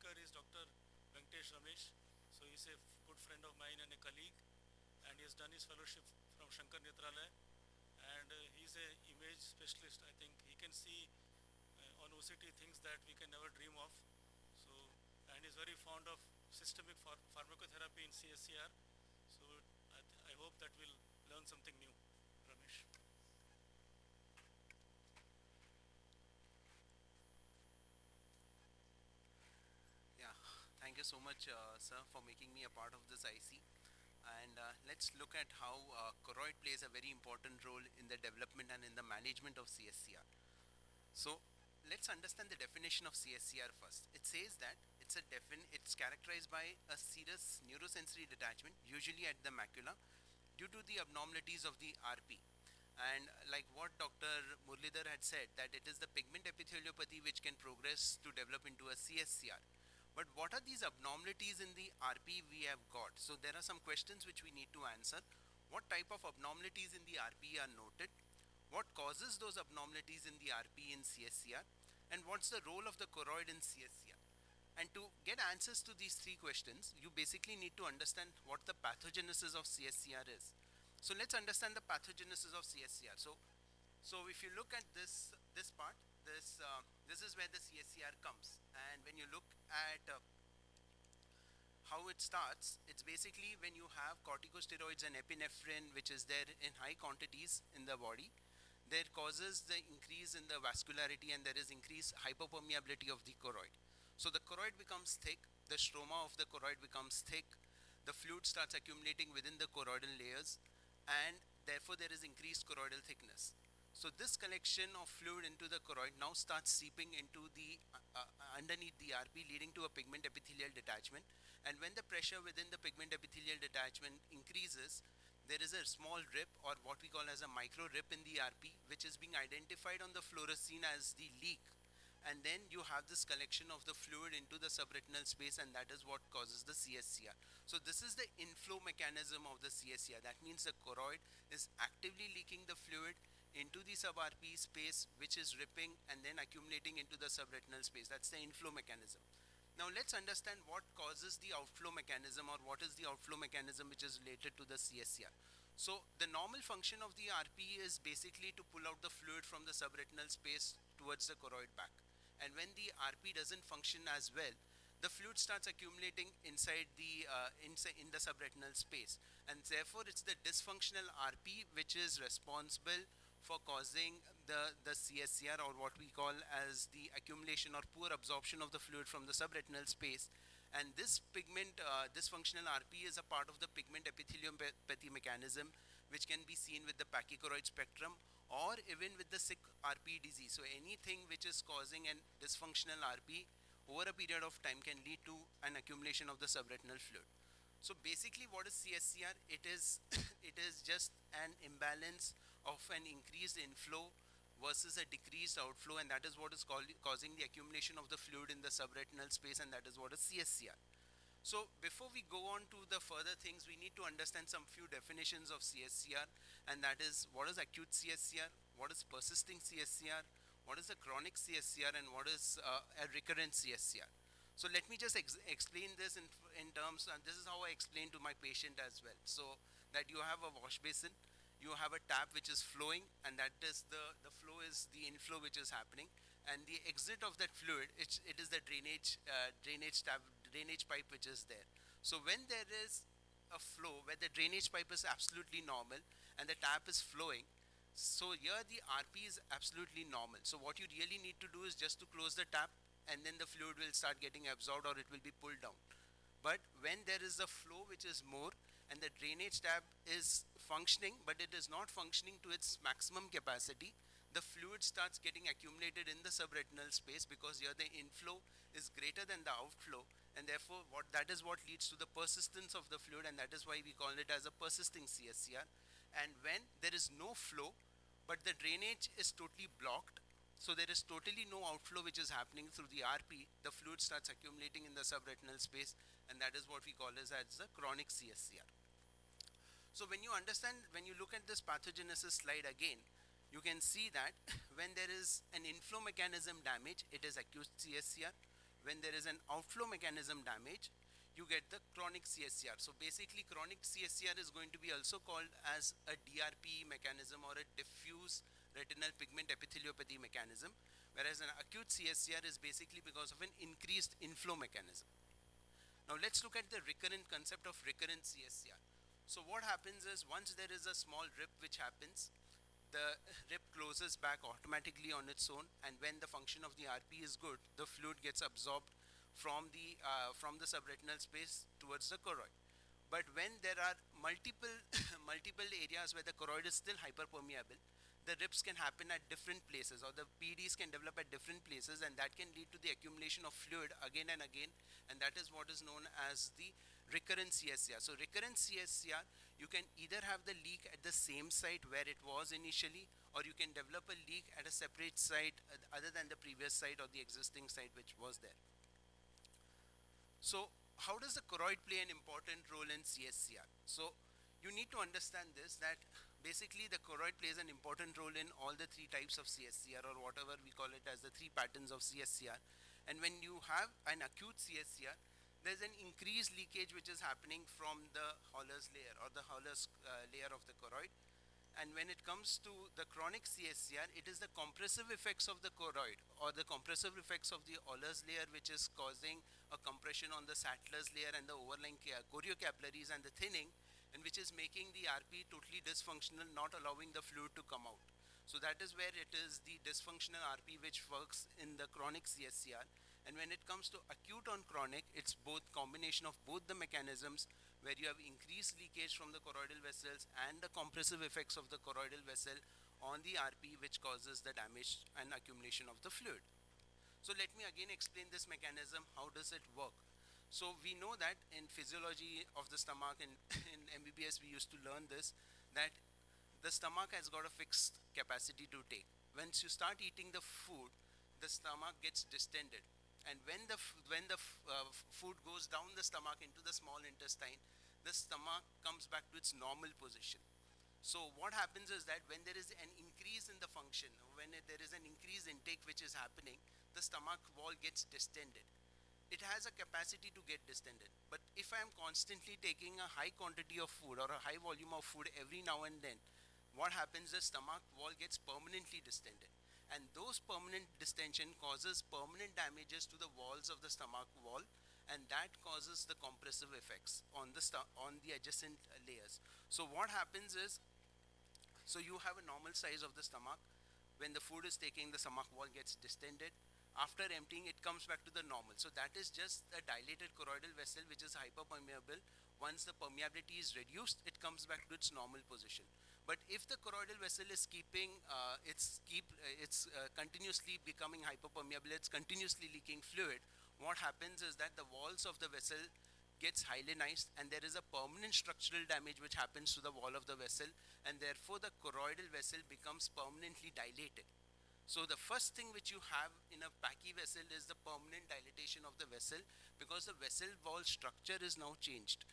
speaker is Dr. Ramesh. So he's a good friend of mine and a colleague, and he has done his fellowship from Shankar Netralaya, and he's a image specialist. I think he can see on OCT things that we can never dream of. So, and he's very fond of systemic pharmacotherapy in CSCR. So I hope that we'll learn something new. Ramesh. Yeah, thank you so much, sir, for making me a part of this IC. And let's look at how choroid plays a very important role in the development and in the management of CSCR. So let's understand the definition of CSCR first. It says that it's characterized by a serious neurosensory detachment, usually at the macula, due to the abnormalities of the RP. And like what Dr. Murlidhar had said, that it is the pigment epitheliopathy which can progress to develop into a CSCR. But what are these abnormalities in the RP we have got? So there are some questions which we need to answer. What type of abnormalities in the RP are noted? What causes those abnormalities in the RP in CSCR? And what's the role of the choroid in CSCR? And to get answers to these three questions, you basically need to understand what the pathogenesis of CSCR is. So let's understand the pathogenesis of CSCR. So if you look at this part, this is where the CSCR comes. And when you look at how it starts, it's basically when you have corticosteroids and epinephrine, which is there in high quantities in the body, there causes the increase in the vascularity and there is increased hyperpermeability of the choroid. So the choroid becomes thick, the stroma of the choroid becomes thick, the fluid starts accumulating within the choroidal layers, and therefore there is increased choroidal thickness. So this collection of fluid into the choroid now starts seeping into the underneath the RP, leading to a pigment epithelial detachment. And when the pressure within the pigment epithelial detachment increases, there is a small rip, or what we call as a micro rip in the RP, which is being identified on the fluorescein as the leak. And then you have this collection of the fluid into the subretinal space, and that is what causes the CSCR. So this is the inflow mechanism of the CSCR. That means the choroid is actively leaking the fluid into the sub-RP space, which is ripping and then accumulating into the subretinal space. That's the inflow mechanism. Now let's understand what causes the outflow mechanism, or what is the outflow mechanism which is related to the CSCR. So the normal function of the RP is basically to pull out the fluid from the subretinal space towards the choroid back. And when the RP doesn't function as well, the fluid starts accumulating inside in the subretinal space, and therefore it's the dysfunctional RP which is responsible for causing the CSCR, or what we call as the accumulation or poor absorption of the fluid from the subretinal space. And this pigment dysfunctional RP is a part of the pigment epitheliopathy mechanism, which can be seen with the pachychoroid spectrum or even with the sick RP disease. So anything which is causing an dysfunctional RP over a period of time can lead to an accumulation of the subretinal fluid. So basically what is CSCR? It is it is just an imbalance of an increased inflow versus a decreased outflow, and that is what is causing the accumulation of the fluid in the subretinal space, and that is what is CSCR. So before we go on to the further things, we need to understand some few definitions of CSCR, and that is what is acute CSCR, what is persisting CSCR, what is a chronic CSCR, and what is a recurrent CSCR. So let me just explain this in terms, and this is how I explain to my patient as well. So that you have a wash basin, you have a tap which is flowing, and that is the flow is the inflow which is happening, and the exit of that fluid, it is the drainage pipe which is there. So when there is a flow where the drainage pipe is absolutely normal and the tap is flowing, so here the RP is absolutely normal. So what you really need to do is just to close the tap, and then the fluid will start getting absorbed or it will be pulled down. But when there is a flow which is more and the drainage tap is functioning but it is not functioning to its maximum capacity, the fluid starts getting accumulated in the subretinal space, because here the inflow is greater than the outflow, and therefore that is what leads to the persistence of the fluid, and that is why we call it as a persisting CSCR. And when there is no flow but the drainage is totally blocked, so there is totally no outflow which is happening through the RP, the fluid starts accumulating in the subretinal space, and that is what we call as the chronic CSCR. So when you understand, when you look at this pathogenesis slide again, you can see that when there is an inflow mechanism damage, it is acute CSCR. when there is an outflow mechanism damage, you get the chronic CSCR. So basically chronic CSCR is going to be also called as a DRP mechanism or a diffuse retinal pigment epitheliopathy mechanism, whereas an acute CSCR is basically because of an increased inflow mechanism. Now let's look at the recurrent concept of recurrent CSCR. So what happens is, once there is a small rip which happens, the rip closes back automatically on its own, and when the function of the RP is good, the fluid gets absorbed from the subretinal space towards the choroid. But when there are multiple multiple areas where the choroid is still hyperpermeable, the rips can happen at different places, or the PDs can develop at different places, and that can lead to the accumulation of fluid again and again, and that is what is known as the recurrent CSCR. So recurrent CSCR, you can either have the leak at the same site where it was initially, or you can develop a leak at a separate site other than the previous site or the existing site which was there. So how does the choroid play an important role in CSCR? So you need to understand this, that basically the choroid plays an important role in all the three types of CSCR, or whatever we call it as the three patterns of CSCR. And when you have an acute CSCR, there's an increased leakage which is happening from the Hawler's layer, or the Hawler's layer of the choroid. And when it comes to the chronic CSCR, it is the compressive effects of the choroid, or the compressive effects of the Hawler's layer, which is causing a compression on the Sattler's layer and the overlying choriocapillaries and the thinning, and which is making the RP totally dysfunctional, not allowing the fluid to come out. So that is where it is the dysfunctional RP which works in the chronic CSCR. And when it comes to acute on chronic, it's both combination of both the mechanisms, where you have increased leakage from the choroidal vessels and the compressive effects of the choroidal vessel on the RP, which causes the damage and accumulation of the fluid. So let me again explain this mechanism. How does it work? So we know that in physiology of the stomach, in MBBS we used to learn this, that the stomach has got a fixed capacity to take. Once you start eating the food, the stomach gets distended, and when the food goes down the stomach into the small intestine, the stomach comes back to its normal position. So what happens is that when there is an increase in the function, when there is an increased intake which is happening, the stomach wall gets distended. It has a capacity to get distended. But if I am constantly taking a high quantity of food or a high volume of food every now and then, what happens is the stomach wall gets permanently distended. And those permanent distension causes permanent damages to the walls of the stomach wall, and that causes the compressive effects on the adjacent layers. So what happens is, so you have a normal size of the stomach. When the food is taking, the stomach wall gets distended. After emptying, it comes back to the normal. So that is just a dilated choroidal vessel which is hyperpermeable. Once the permeability is reduced, it comes back to its normal position. But if the choroidal vessel is continuously becoming hyperpermeable, it's continuously leaking fluid, what happens is that the walls of the vessel gets hyalinized, and there is a permanent structural damage which happens to the wall of the vessel, and therefore the choroidal vessel becomes permanently dilated. So the first thing which you have in a Pachy vessel is the permanent dilatation of the vessel, because the vessel wall structure is now changed.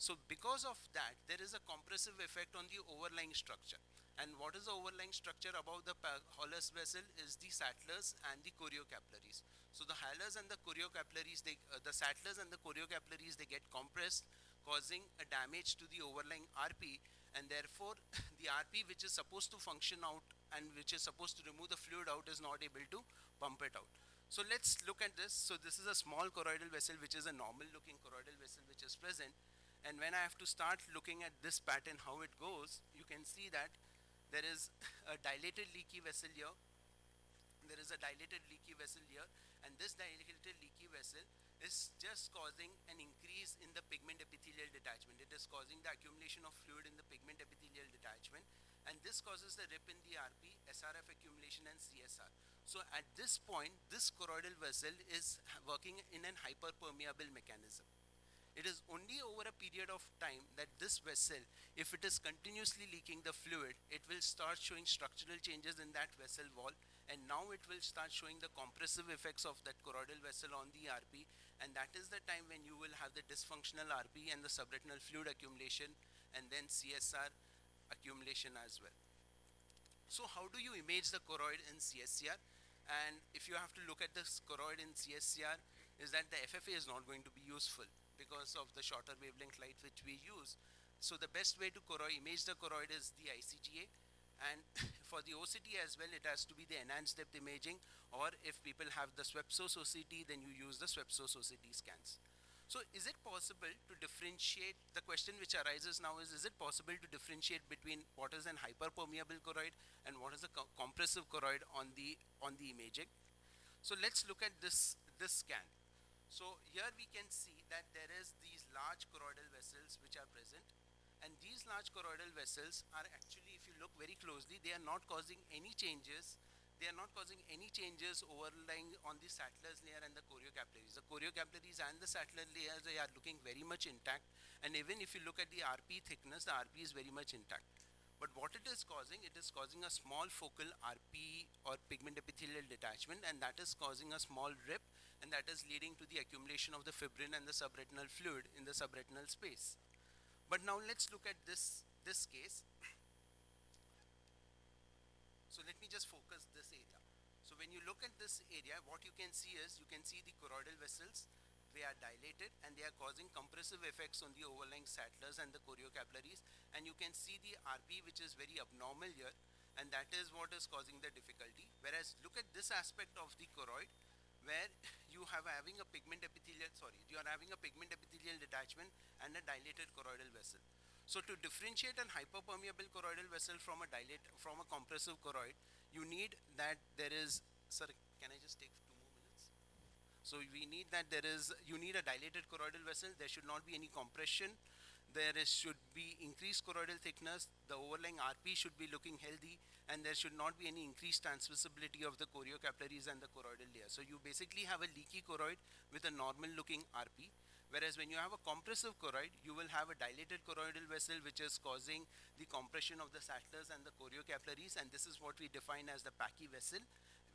So because of that, there is a compressive effect on the overlying structure. And what is the overlying structure above the Hawler's vessel is the Sattlers and the choriocapillaries. So the Hawlers and the choriocapillaries, the Sattlers and the choriocapillaries, they get compressed, causing a damage to the overlying RP, and therefore the RP which is supposed to function out and which is supposed to remove the fluid out is not able to pump it out. So let's look at this. So this is a small choroidal vessel, which is a normal looking choroidal vessel which is present. And when I have to start looking at this pattern, how it goes, you can see that there is a dilated leaky vessel here. There is a dilated leaky vessel here, and this dilated leaky vessel is just causing an increase in the pigment epithelial detachment. It is causing the accumulation of fluid in the pigment epithelial detachment, and this causes the rip in the RP, SRF accumulation, and CSR. So at this point, this choroidal vessel is working in an hyperpermeable mechanism. It is only over a period of time that this vessel, if it is continuously leaking the fluid, it will start showing structural changes in that vessel wall, and now it will start showing the compressive effects of that choroidal vessel on the RP, and that is the time when you will have the dysfunctional RP and the subretinal fluid accumulation, and then CSR accumulation as well. So how do you image the choroid in CSCR? And if you have to look at this choroid in CSCR, is that the FFA is not going to be useful because of the shorter wavelength light which we use. So the best way to image the choroid is the ICGA, and for the OCT as well, it has to be the enhanced depth imaging, or if people have the SWEPSOS OCT, then you use the SWEPSOS OCT scans. So is it possible to differentiate, the question which arises now is it possible to differentiate between what is an hyperpermeable choroid and what is a compressive choroid on the imaging? So let's look at this scan. So here we can see that there is these large choroidal vessels which are present, and these large choroidal vessels are actually, if you look very closely, they are not causing any changes. They are not causing any changes overlying on the Sattler's layer and the choriocapillaries. The choriocapillaries and the Sattler layers, they are looking very much intact, and even if you look at the RP thickness, the RP is very much intact. But what it is causing a small focal RP or pigment epithelial detachment, and that is causing a small rip, and that is leading to the accumulation of the fibrin and the subretinal fluid in the subretinal space. But now let's look at this case. So let me just focus this area. So when you look at this area, what you can see is, you can see the choroidal vessels, they are dilated and they are causing compressive effects on the overlying Sattlers and the choriocapillaries, and you can see the RP which is very abnormal here, and that is what is causing the difficulty. Whereas look at this aspect of the choroid, where you are having a pigment epithelial detachment and a dilated choroidal vessel. So to differentiate an hyperpermeable choroidal vessel from a compressive choroid, you need that there is, sir, can I just take 2 more minutes? So we need that you need a dilated choroidal vessel. There should not be any compression. Should be increased choroidal thickness. The overlying RP should be looking healthy, and there should not be any increased transmissibility of the choriocapillaries and the choroidal layer. So you basically have a leaky choroid with a normal looking RP. Whereas when you have a compressive choroid, you will have a dilated choroidal vessel which is causing the compression of the Sattlers and the choriocapillaries, and this is what we define as the pachy vessel.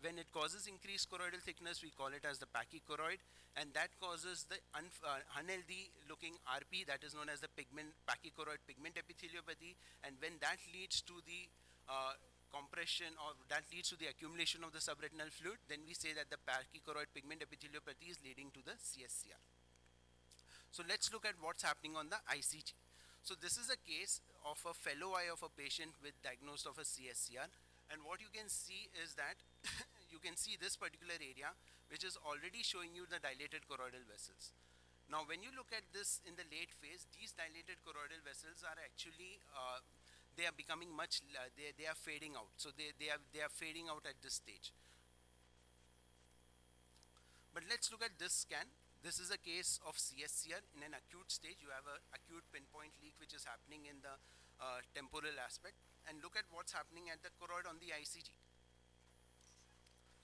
When it causes increased choroidal thickness, we call it as the pachychoroid, and that causes the unhealthy looking RP, that is known as the pachychoroid pigment epitheliopathy, and when that leads to the compression, or that leads to the accumulation of the subretinal fluid, then we say that the pachychoroid pigment epitheliopathy is leading to the CSCR. So let's look at what's happening on the ICG. So this is a case of a fellow eye of a patient with diagnosed of a CSCR, and what you can see is that you can see this particular area which is already showing you the dilated choroidal vessels. Now when you look at this in the late phase, these dilated choroidal vessels are actually they are becoming much they are fading out. So they are fading out at this stage. But let's look at this scan. This is a case of CSCR in an acute stage. You have an acute pinpoint leak which is happening in the temporal aspect, and look at what's happening at the choroid on the ICG.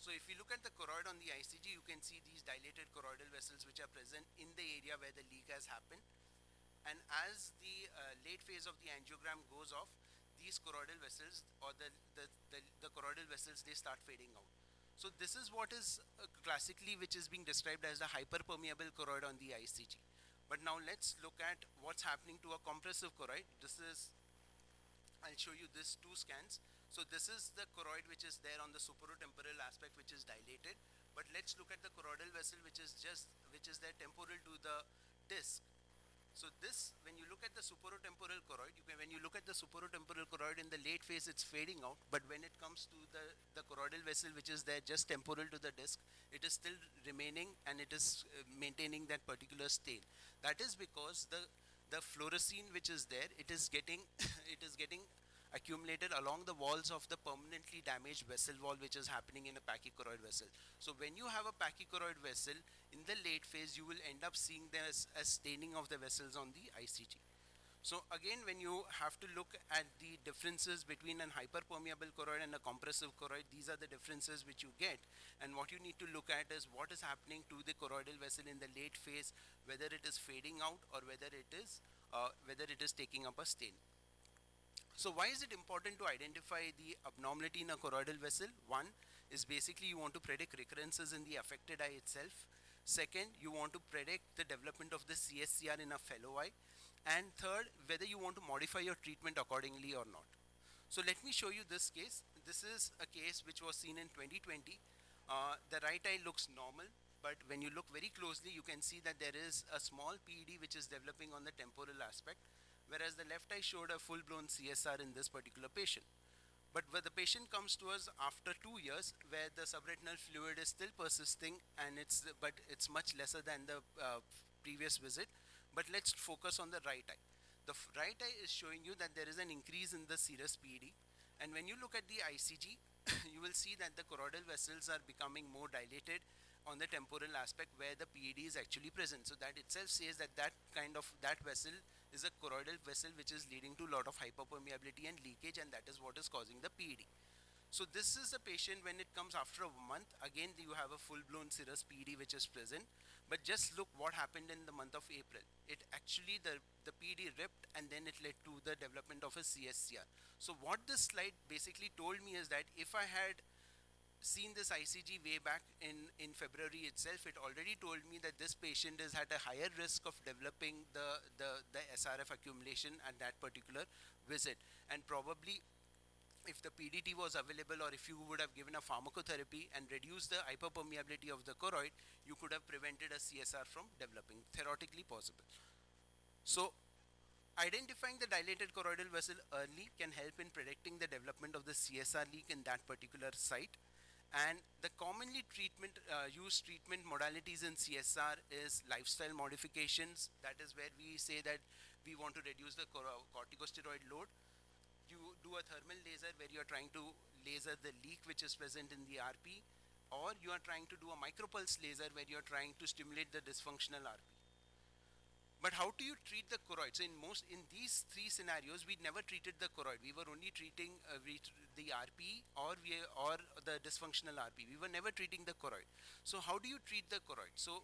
So if you look at the choroid on the ICG, you can see these dilated choroidal vessels which are present in the area where the leak has happened, and as the late phase of the angiogram goes off, these choroidal vessels, or the choroidal vessels, they start fading out. So this is what is classically which is being described as the hyperpermeable choroid on the ICG. But now let's look at what's happening to a compressive choroid. I'll show you these 2 scans. So this is the choroid which is there on the superior-temporal aspect, which is dilated. But let's look at the choroidal vessel which is there temporal to the disc. So this, when you look at the superior-temporal choroid, when you look at the superior-temporal choroid in the late phase, it's fading out. But when it comes to the choroidal vessel which is there just temporal to the disc, it is still remaining, and it is maintaining that particular state. That is because the fluorescein which is there, it is getting accumulated along the walls of the permanently damaged vessel wall which is happening in a pachychoroid vessel. So when you have a pachychoroid vessel in the late phase, you will end up seeing there as staining of the vessels on the ICG. So again, when you have to look at the differences between an hyperpermeable choroid and a compressive choroid, these are the differences which you get, and what you need to look at is what is happening to the choroidal vessel in the late phase, whether it is fading out or whether it is taking up a stain. So why is it important to identify the abnormality in a choroidal vessel? One is basically you want to predict recurrences in the affected eye itself. Second, you want to predict the development of the CSCR in a fellow eye. And third, whether you want to modify your treatment accordingly or not. So let me show you this case. This is a case which was seen in 2020. The right eye looks normal. but when you look very closely, you can see that there is a small PED which is developing on the temporal aspect, whereas the left eye showed a full-blown CSR in this particular patient. But where the patient comes to us after 2 years, where the subretinal fluid is still persisting, and it's much lesser than the previous visit. But let's focus on the right eye. The right eye is showing you that there is an increase in the serous PED, and when you look at the ICG, you will see that the choroidal vessels are becoming more dilated on the temporal aspect where the PED is actually present. So that itself says that that vessel is a choroidal vessel which is leading to a lot of hyperpermeability and leakage, and that is what is causing the PED. So this is a patient when it comes after a month. Again, you have a full-blown serous PED which is present. But just look what happened in the month of April. It actually, the PED ripped, and then it led to the development of a CSCR. So what this slide basically told me is that if I had seen this ICG way back in February itself, it already told me that this patient is at a higher risk of developing the SRF accumulation at that particular visit. And probably if the PDT was available, or if you would have given a pharmacotherapy and reduced the hyperpermeability of the choroid, you could have prevented a CSR from developing, theoretically possible. So identifying the dilated choroidal vessel early can help in predicting the development of the CSR leak in that particular site. And the commonly used treatment modalities in CSR is lifestyle modifications. That is where we say that we want to reduce the corticosteroid load. You do a thermal laser where you are trying to laser the leak which is present in the RP, or you are trying to do a micropulse laser where you are trying to stimulate the dysfunctional RP. But how do you treat the choroid? So in these three scenarios, we never treated the choroid. We were only treating the RP or the dysfunctional RP. We were never treating the choroid. So how do you treat the choroid? So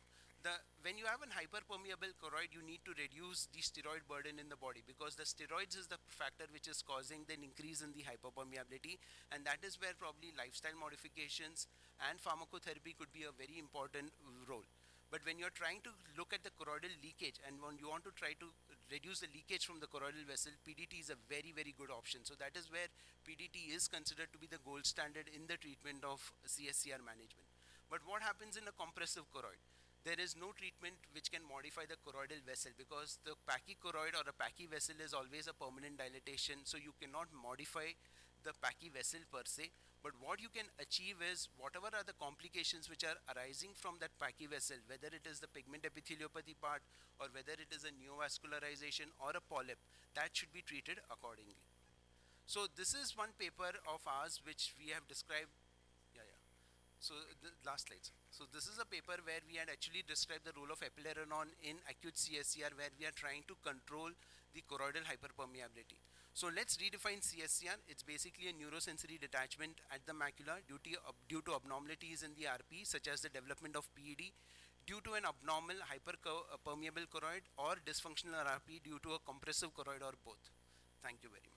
when you have an hyperpermeable choroid, you need to reduce the steroid burden in the body, because the steroids is the factor which is causing the increase in the hyperpermeability, and that is where probably lifestyle modifications and pharmacotherapy could be a very important role. But when you're trying to look at the choroidal leakage, and when you want to try to reduce the leakage from the choroidal vessel, PDT is a very, very good option. So that is where PDT is considered to be the gold standard in the treatment of CSCR management. But what happens in a compressive choroid? There is no treatment which can modify the choroidal vessel, because the pachychoroid or a pachy vessel is always a permanent dilatation, so you cannot modify the pachy vessel per se. But what you can achieve is whatever are the complications which are arising from that pachy vessel, whether it is the pigment epitheliopathy part, or whether it is a neovascularization or a polyp, that should be treated accordingly. So this is one paper of ours which we have described. So the last slides. So this is a paper where we had actually described the role of eplerenone in acute CSCR, where we are trying to control the choroidal hyperpermeability. So let's redefine CSCR. It's basically a neurosensory detachment at the macula due to abnormalities in the RP, such as the development of PED, due to an abnormal hyperpermeable choroid, or dysfunctional RP due to a compressive choroid, or both. Thank you very much.